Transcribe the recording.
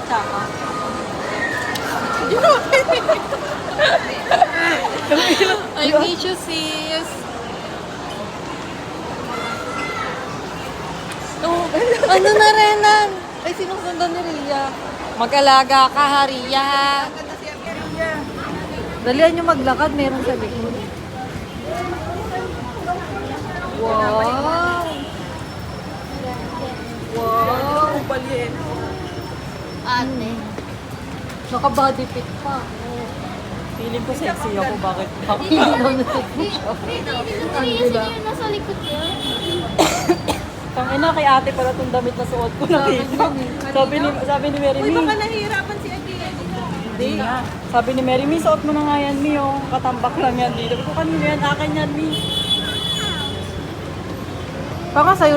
Tsaka. I miss you, sis. Oh, ano na, Renan? Ay, sinusundan ni Ria. Mag-alaga ka, ha, Ria. Dalihan nyo maglakad, meron sa likod. Wow! Wow! Baliin. Ate. Naka-body fit pa. Feeling ko sexy ako, bakit? Hindi na nasit mo siya. Diba? Nasa likod yun. Tangina kay ate pala itong damit na suot ko nakita. Sabi ni Mary Uy, Mi. baka nahihirapan si Ate. Hindi nga. Sabi ni Mary Mi, suot mo na nga yan, Mi. Oh. Katambak lang yan dito. Sabi ko, kanino yan? Akin yan, Mi. Baka sa'yo